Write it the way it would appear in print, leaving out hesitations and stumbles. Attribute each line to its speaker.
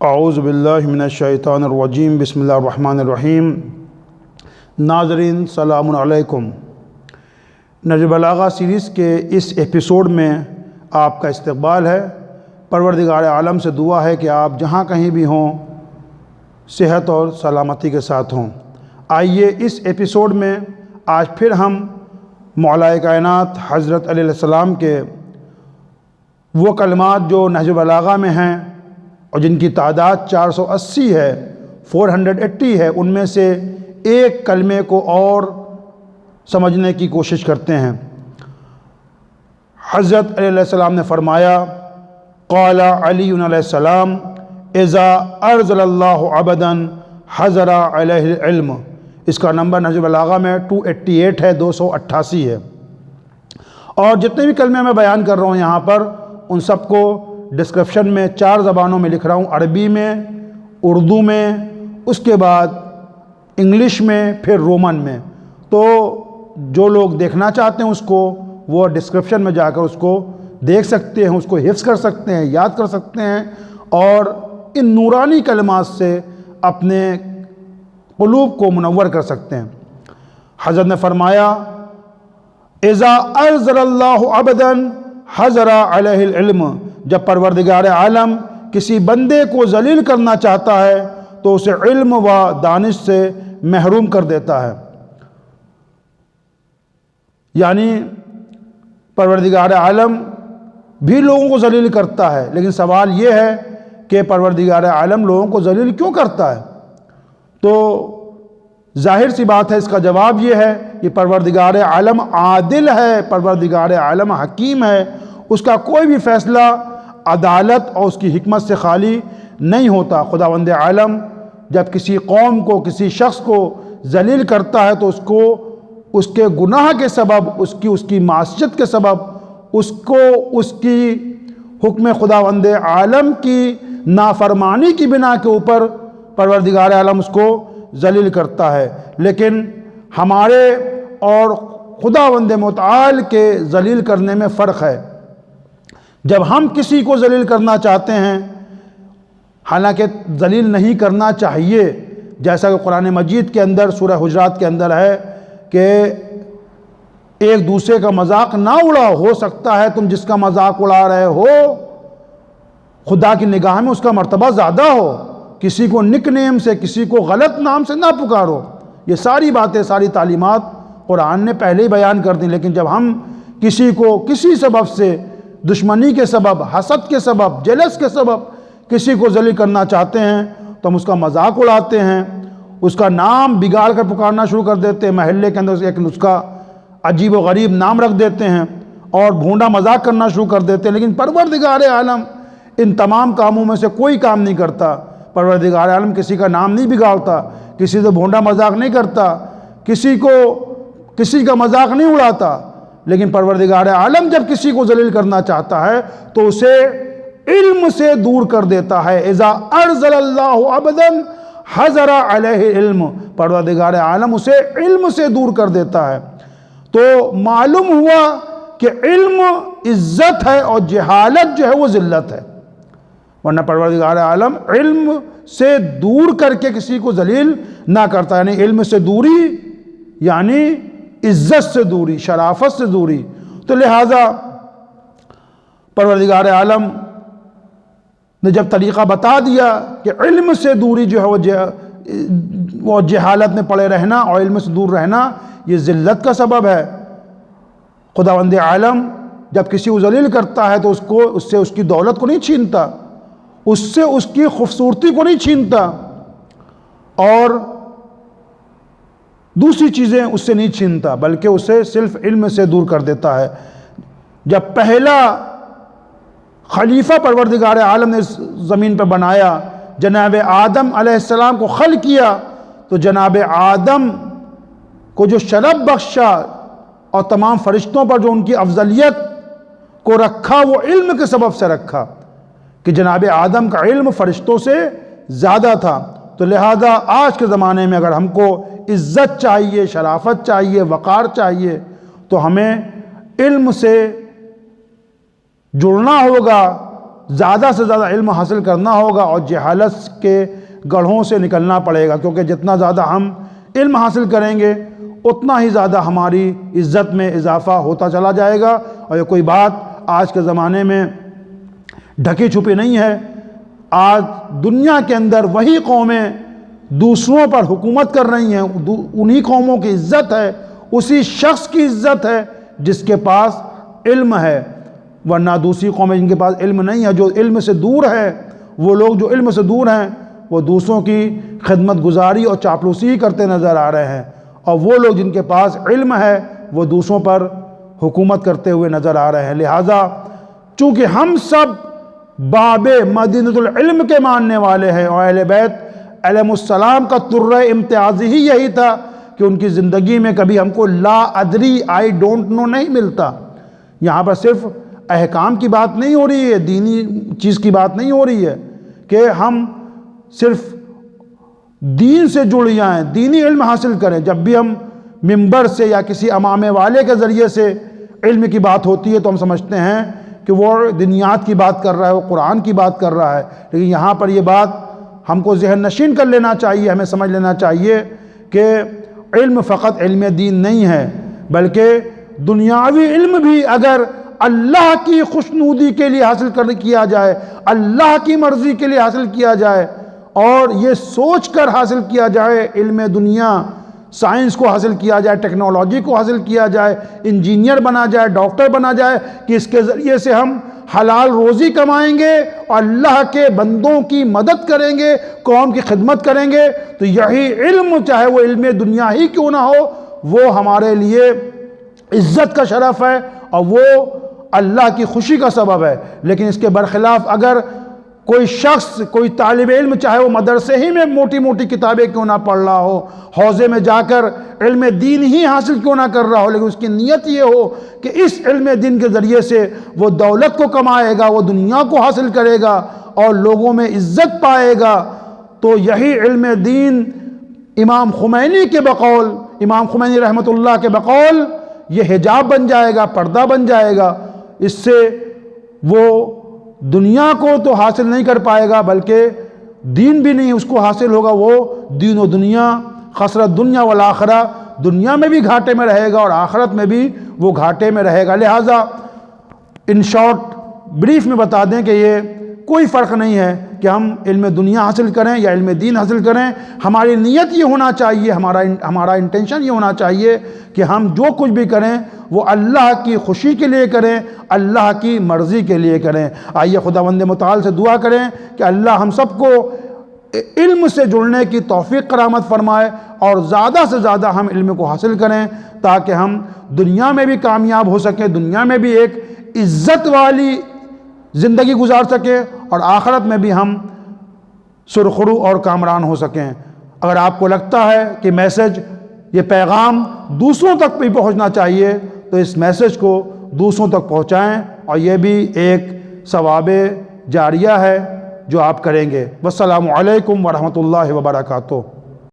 Speaker 1: اعوذ باللہ من الشیطان الرجیم بسم اللہ الرحمن الرحیم۔ ناظرین سلام علیکم۔ نہج بلاغہ سیریز کے اس ایپیسوڈ میں آپ کا استقبال ہے۔ پروردگار عالم سے دعا ہے کہ آپ جہاں کہیں بھی ہوں صحت اور سلامتی کے ساتھ ہوں۔ آئیے اس ایپیسوڈ میں آج پھر ہم مولا کائنات حضرت علیہ السلام کے وہ کلمات جو نہج بلاغہ میں ہیں اور جن کی تعداد 480 ہے، 480 ہے، ان میں سے ایک کلمے کو اور سمجھنے کی کوشش کرتے ہیں۔ حضرت علیہ السلام نے فرمایا، قال علی علیہ السلام اذا ارزل اللہ عبدا حضر علیہ العلم۔ اس کا نمبر نہج بلاغہ میں 288 ہے، 288 ہے۔ اور جتنے بھی کلمے میں بیان کر رہا ہوں یہاں پر، ان سب کو ڈسکرپشن میں 4 زبانوں میں لکھ رہا ہوں، عربی میں، اردو میں، اس کے بعد انگلش میں، پھر رومن میں۔ تو جو لوگ دیکھنا چاہتے ہیں اس کو وہ ڈسکرپشن میں جا کر اس کو دیکھ سکتے ہیں، اس کو حفظ کر سکتے ہیں، یاد کر سکتے ہیں، اور ان نورانی کلمات سے اپنے قلوب کو منور کر سکتے ہیں۔ حضرت نے فرمایا، اذا ارزل اللہ عبدا حضر علیہ العلم۔ جب پروردگار عالم کسی بندے کو ذلیل کرنا چاہتا ہے تو اسے علم و دانش سے محروم کر دیتا ہے۔ یعنی پروردگار عالم بھی لوگوں کو ذلیل کرتا ہے، لیکن سوال یہ ہے کہ پروردگار عالم لوگوں کو ذلیل کیوں کرتا ہے؟ تو ظاہر سی بات ہے، اس کا جواب یہ ہے کہ پروردگار عالم عادل ہے، پروردگار عالم حکیم ہے۔ اس کا کوئی بھی فیصلہ عدالت اور اس کی حکمت سے خالی نہیں ہوتا۔ خداوند عالم جب کسی قوم کو، کسی شخص کو ذلیل کرتا ہے تو اس کو اس کے گناہ کے سبب، اس کی معصیت کے سبب، اس کی حکم خداوند عالم کی نافرمانی کی بنا کے اوپر پروردگار عالم اس کو ذلیل کرتا ہے۔ لیکن ہمارے اور خداوند متعال کے ذلیل کرنے میں فرق ہے۔ جب ہم کسی کو ذلیل کرنا چاہتے ہیں، حالانکہ ذلیل نہیں کرنا چاہیے، جیسا کہ قرآن مجید کے اندر سورہ حجرات کے اندر ہے کہ ایک دوسرے کا مذاق نہ اڑاؤ، ہو سکتا ہے تم جس کا مذاق اڑا رہے ہو خدا کی نگاہ میں اس کا مرتبہ زیادہ ہو۔ کسی کو نک نیم سے، کسی کو غلط نام سے نہ پکارو۔ یہ ساری باتیں، ساری تعلیمات قرآن نے پہلے ہی بیان کر دیں۔ لیکن جب ہم کسی کو کسی سبب سے، دشمنی کے سبب، حسد کے سبب، جلس کے سبب کسی کو ذلیل کرنا چاہتے ہیں تو ہم اس کا مذاق اڑاتے ہیں، اس کا نام بگاڑ کر پکارنا شروع کر دیتے ہیں، محلے کے اندر ایک اس کا عجیب و غریب نام رکھ دیتے ہیں اور بھونڈا مذاق کرنا شروع کر دیتے ہیں۔ لیکن پروردگار عالم ان تمام کاموں میں سے کوئی کام نہیں کرتا۔ پروردگار عالم کسی کا نام نہیں بگاڑتا، کسی سے بھونڈا مذاق نہیں کرتا، کسی کا مذاق نہیں اڑاتا۔ لیکن پروردگار عالم جب کسی کو ذلیل کرنا چاہتا ہے تو اسے علم سے دور کر دیتا ہے۔ اذا ارزل اللہ عبدا حضر علیہ علم۔ پروردگار عالم اسے علم سے دور کر دیتا ہے۔ تو معلوم ہوا کہ علم عزت ہے اور جہالت جو ہے وہ ذلت ہے، ورنہ پروردگار عالم علم سے دور کر کے کسی کو ذلیل نہ کرتا۔ یعنی علم سے دوری یعنی عزت سے دوری، شرافت سے دوری۔ تو لہٰذا پروردگار عالم نے جب طریقہ بتا دیا کہ علم سے دوری جو ہے وہ جہالت میں پڑے رہنا اور علم سے دور رہنا یہ ذلت کا سبب ہے۔ خداوند عالم جب کسی کو ذلیل کرتا ہے تو اس سے اس کی دولت کو نہیں چھینتا، اس سے اس کی خوبصورتی کو نہیں چھینتا، اور دوسری چیزیں اس سے نہیں چھینتا، بلکہ اسے صرف علم سے دور کر دیتا ہے۔ جب پہلا خلیفہ پروردگار عالم نے اس زمین پہ بنایا، جناب آدم علیہ السلام کو خلق کیا، تو جناب آدم کو جو شرف بخشا اور تمام فرشتوں پر جو ان کی افضلیت کو رکھا وہ علم کے سبب سے رکھا کہ جناب آدم کا علم فرشتوں سے زیادہ تھا۔ تو لہذا آج کے زمانے میں اگر ہم کو عزت چاہیے، شرافت چاہیے، وقار چاہیے، تو ہمیں علم سے جڑنا ہوگا زیادہ سے زیادہ علم حاصل کرنا ہوگا اور جہالت کے گڑھوں سے نکلنا پڑے گا، کیونکہ جتنا زیادہ ہم علم حاصل کریں گے اتنا ہی زیادہ ہماری عزت میں اضافہ ہوتا چلا جائے گا۔ اور یہ کوئی بات آج کے زمانے میں ڈھکی چھپی نہیں ہے، آج دنیا کے اندر وہی قومیں دوسروں پر حکومت کر رہی ہیں، انہی قوموں کی عزت ہے، اسی شخص کی عزت ہے جس کے پاس علم ہے، ورنہ دوسری قومیں جن کے پاس علم نہیں ہے، جو علم سے دور ہے، وہ لوگ جو علم سے دور ہیں وہ دوسروں کی خدمت گزاری اور چاپلوسی کرتے نظر آ رہے ہیں، اور وہ لوگ جن کے پاس علم ہے وہ دوسروں پر حکومت کرتے ہوئے نظر آ رہے ہیں۔ لہٰذا چونکہ ہم سب باب مدینۃ العلم کے ماننے والے ہیں، اور اہل بیت علیہ السلام کا ترہ امتیازی ہی یہی تھا کہ ان کی زندگی میں کبھی ہم کو لا ادری آئی ڈونٹ نو نہیں ملتا۔ یہاں پر صرف احکام کی بات نہیں ہو رہی ہے، دینی چیز کی بات نہیں ہو رہی ہے کہ ہم صرف دین سے جڑ جائیں، دینی علم حاصل کریں۔ جب بھی ہم منبر سے یا کسی امامے والے کے ذریعے سے علم کی بات ہوتی ہے تو ہم سمجھتے ہیں کہ وہ دنیات کی بات کر رہا ہے، وہ قرآن کی بات کر رہا ہے، لیکن یہاں پر یہ بات ہم کو ذہن نشین کر لینا چاہیے، ہمیں سمجھ لینا چاہیے کہ علم فقط علم دین نہیں ہے، بلکہ دنیاوی علم بھی اگر اللہ کی خوشنودی کے لیے حاصل کیا جائے، اللہ کی مرضی کے لیے حاصل کیا جائے، اور یہ سوچ کر حاصل کیا جائے، علم دنیا سائنس کو حاصل کیا جائے، ٹیکنالوجی کو حاصل کیا جائے، انجینئر بنا جائے، ڈاکٹر بنا جائے، کہ اس کے ذریعے سے ہم حلال روزی کمائیں گے اور اللہ کے بندوں کی مدد کریں گے، قوم کی خدمت کریں گے، تو یہی علم، چاہے وہ علم دنیا ہی کیوں نہ ہو، وہ ہمارے لیے عزت کا شرف ہے اور وہ اللہ کی خوشی کا سبب ہے۔ لیکن اس کے برخلاف اگر کوئی شخص، کوئی طالب علم، چاہے وہ مدرسے ہی میں موٹی موٹی کتابیں کیوں نہ پڑھ رہا ہو، حوزے میں جا کر علم دین ہی حاصل کیوں نہ کر رہا ہو، لیکن اس کی نیت یہ ہو کہ اس علم دین کے ذریعے سے وہ دولت کو کمائے گا، وہ دنیا کو حاصل کرے گا اور لوگوں میں عزت پائے گا، تو یہی علم دین امام خمینی کے بقول، امام خمینی رحمۃ اللہ کے بقول، یہ حجاب بن جائے گا، پردہ بن جائے گا۔ اس سے وہ دنیا کو تو حاصل نہیں کر پائے گا، بلکہ دین بھی نہیں اس کو حاصل ہوگا، وہ دین و دنیا، خسرت دنیا والآخرہ، دنیا میں بھی گھاٹے میں رہے گا اور آخرت میں بھی وہ گھاٹے میں رہے گا۔ لہٰذا ان شارٹ بریف میں بتا دیں کہ یہ کوئی فرق نہیں ہے کہ ہم علم دنیا حاصل کریں یا علم دین حاصل کریں، ہماری نیت یہ ہونا چاہیے، ہمارا انٹینشن یہ ہونا چاہیے کہ ہم جو کچھ بھی کریں وہ اللہ کی خوشی کے لیے کریں، اللہ کی مرضی کے لیے کریں۔ آئیے خداوند متعال سے دعا کریں کہ اللہ ہم سب کو علم سے جڑنے کی توفیق کرامت فرمائے اور زیادہ سے زیادہ ہم علم کو حاصل کریں تاکہ ہم دنیا میں بھی کامیاب ہو سکیں، دنیا میں بھی ایک عزت والی زندگی گزار سکیں اور آخرت میں بھی ہم سرخرو اور کامران ہو سکیں۔ اگر آپ کو لگتا ہے کہ میسج، یہ پیغام دوسروں تک بھی پہنچنا چاہیے تو اس میسج کو دوسروں تک پہنچائیں، اور یہ بھی ایک ثواب جاریہ ہے جو آپ کریں گے۔ والسلام علیکم ورحمۃ اللہ وبرکاتہ۔